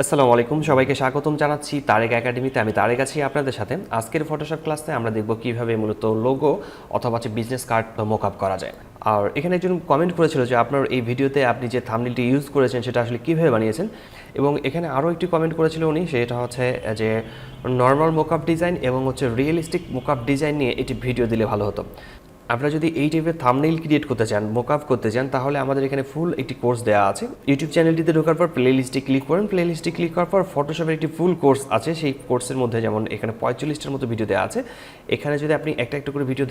আসসালামু আলাইকুম, সবাইকে স্বাগতম জানাচ্ছি তারেক একাডেমিতে। আমি তারেক আছি আপনাদের সাথে। আজকের ফটোশপ ক্লাসে আমরা দেখব কিভাবে মূলত লোগো অথবা বিজনেস কার্ড মকআপ করা যায়। আর এখানে একজন কমেন্ট করেছিল যে আপনার এই ভিডিওতে আপনি যে থাম্বনেলটি ইউজ করেছেন সেটা আসলে কীভাবে বানিয়েছেন, এবং এখানে আরও একটি কমেন্ট করেছিল উনি, সেটা হচ্ছে যে নর্মাল মকআপ ডিজাইন এবং রিয়েলিস্টিক মকআপ ডিজাইন নিয়ে এটি ভিডিও দিলে ভালো হতো। আপনারা যদি এই টাইপের থাম্বনেইল ক্রিয়েট করতে চান, মকআপ করতে চান, তাহলে আমাদের এখানে ফুল একটি কোর্স দেওয়া আছে। ইউটিউব চ্যানেলটিতে ঢোকার পর প্লেলিস্টে ক্লিক করেন, প্লেলিস্টে ক্লিক করার পর ফটোশপের একটি ফুল কোর্স আছে। সেই কোর্সের মধ্যে যেমন এখানে 45টার মতো ভিডিও দেওয়া আছে। এখানে যদি আপনি একটা একটা করে ভিডিও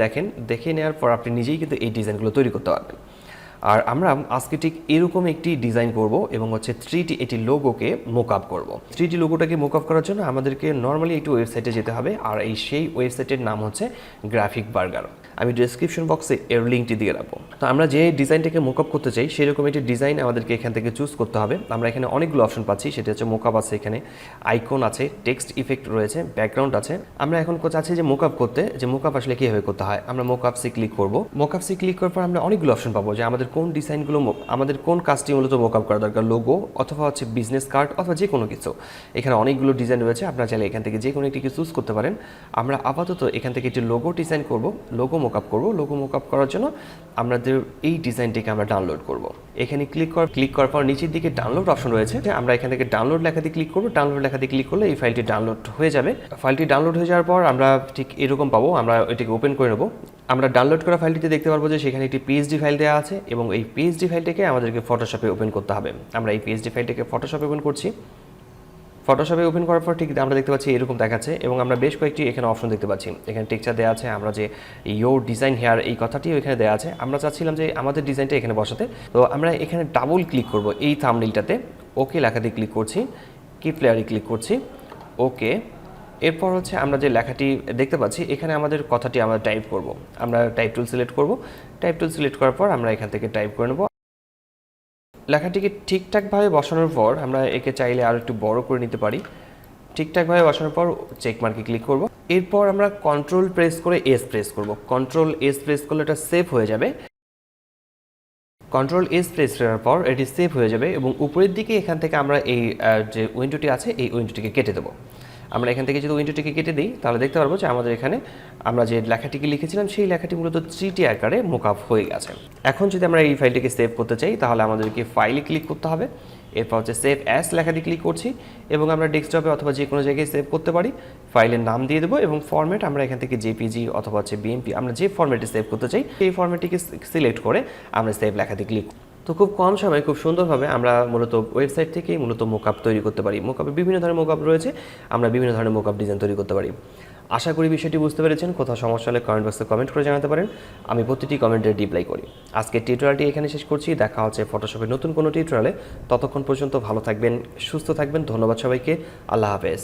দেখে নেওয়ার পর আপনি নিজেই কিন্তু এই ডিজাইনগুলো তৈরি করতে পারবেন। আর আমরা আজকে ঠিক এরকম একটি ডিজাইন করব এবং 3D এটি লোগোকে মকআপ করব। 3D লোগোটাকে মকআপ করার জন্য আমাদেরকে নর্মালি একটি ওয়েবসাইটে যেতে হবে, আর সেই ওয়েবসাইটের নাম হচ্ছে গ্রাফিক বার্গার। আমি ডেসক্রিপশন বক্সে এর লিঙ্কটি দিয়ে রাখবো। তো আমরা যে ডিজাইনটাকে মকআপ করতে চাই সেরকম একটি ডিজাইন আমাদেরকে এখান থেকে চুজ করতে হবে। আমরা এখানে অনেকগুলো অপশন পাচ্ছি, সেটা হচ্ছে মকআপ আছে, এখানে আইকন আছে, টেক্সট ইফেক্ট রয়েছে, ব্যাকগ্রাউন্ড আছে। আমরা এখন চাচ্ছি যে মকআপ করতে, যে মকআপ আসলে কীভাবে করতে হয়। আমরা মকআপসে ক্লিক করব। মকআপসে ক্লিক করার পর আমরা অনেকগুলো অপশন পাবো যে আমাদের কোন ডিজাইনগুলো, আমাদের কোন কাজটি মূলত মকআপ করা দরকার, লোগো অথবা বিজনেস কার্ড অথবা যে কোনো কিছু। এখানে অনেকগুলো ডিজাইন রয়েছে, আপনারা চাইলে এখান থেকে যে কোনো একটি চুজ করতে পারেন। আমরা আপাতত এখান থেকে একটি লোগো ডিজাইন করব, লোগো মকআপ করব। লোগো মকআপ করার জন্য আমাদের এই ডিজাইনটিকে আমরা ডাউনলোড করব। এখানে ক্লিক করার পর নিচের দিকে ডাউনলোড অপশন রয়েছে, আমরা এখান থেকে ডাউনলোড লেখাতে ক্লিক করব। ডাউনলোড লেখাতে ক্লিক করলে এই ফাইলটি ডাউনলোড হয়ে যাবে। ফাইলটি ডাউনলোড হয়ে যাওয়ার পর আমরা ঠিক এরকম পাবো। আমরা এটিকে ওপেন করে নেব। আমরা ডাউনলোড করা ফাইলটিতে দেখতে পারবো যে সেখানে একটি PSD ফাইল দেওয়া আছে, এবং এই PSD ফাইলটিকে আমাদেরকে ফটোশপে ওপেন করতে হবে। আমরা এই PSD ফাইলটিকে ফটোশপে ওপেন করছি। ফটোশপে ওপেন করার পর ঠিক আমরা দেখতে পাচ্ছি এরকম দেখাচ্ছে, এবং আমরা বেশ কয়েকটি এখানে অপশন দেখতে পাচ্ছি। এখানে টেক্সচার দেওয়া আছে, আমরা যে ইয়োর ডিজাইন হেয়ার এই কথাটিও এখানে দেওয়া আছে। আমরা চাচ্ছিলাম যে আমাদের ডিজাইনটা এখানে বসাতে, তো আমরা এখানে ডাবল ক্লিক করব এই থাম্বনেইলটাতে। ওকে লেখাতে ক্লিক করছি, কিপ লেয়ারে ক্লিক করছি, ওকে। এরপর আমরা যে লেখাটি দেখতে পাচ্ছি এখানে আমাদের কথাটি আমরা টাইপ করব। আমরা টাইপ টুল সিলেক্ট করব। টাইপ টুল সিলেক্ট করার পর আমরা এখান থেকে টাইপ করে নেব। লেখাটিকে ঠিকঠাকভাবে বসানোর পর আমরা একে চাইলে আরও একটু বড় করে নিতে পারি। ঠিকঠাকভাবে বসানোর পর চেক মার্কে ক্লিক করব। এরপর আমরা কন্ট্রোল প্রেস করে এস প্রেস করব। কন্ট্রোল এস প্রেস করলে এটা সেভ হয়ে যাবে। কন্ট্রোল এস প্রেস করার পর এটি সেভ হয়ে যাবে, এবং উপরের দিকে এখান থেকে আমরা এই যে উইন্ডোটি আছে এই উইন্ডোটিকে কেটে দেবো। আমরা এখান থেকে যদি উইন্ডোটিকে কেটে দিই তাহলে দেখতে পারবো যে আমাদের এখানে আমরা যে লেখাটিকে লিখেছিলাম সেই লেখাটি মূলত 3D আকারে মকআপ হয়ে গেছে। এখন যদি আমরা এই ফাইলটিকে সেভ করতে চাই তাহলে আমাদেরকে ফাইলে ক্লিক করতে হবে। এরপর সেভ অ্যাজ লেখাটি ক্লিক করছি, এবং আমরা ডেস্কটপে অথবা যে কোনো জায়গায় সেভ করতে পারি। ফাইলের নাম দিয়ে দেবো, এবং ফরম্যাট আমরা এখান থেকে জেপিজি অথবা BMP, আমরা যে ফরম্যাটে সেভ করতে চাই সেই ফরম্যাটটিকে সিলেক্ট করে আমরা সেভ লেখাতে ক্লিক। তো খুব কম সময়ে খুব সুন্দরভাবে আমরা মূলত ওয়েবসাইট থেকেই মূলত মকআপ তৈরি করতে পারি। মকআপে বিভিন্ন ধরনের মকআপ রয়েছে, আমরা বিভিন্ন ধরনের মকআপ ডিজাইন তৈরি করতে পারি। আশা করি বিষয়টি বুঝতে পেরেছেন। কোথাও সমস্যা হলে কমেন্ট বক্সে কমেন্ট করে জানাতে পারেন, আমি প্রতিটি কমেন্টের রিপ্লাই করি। আজকের টিউটোরিয়ালটি এখানে শেষ করছি। দেখা হচ্ছে ফটোশপের নতুন কোনো টিউটোরিয়ালে। ততক্ষণ পর্যন্ত ভালো থাকবেন, সুস্থ থাকবেন। ধন্যবাদ সবাইকে। আল্লাহ হাফেজ।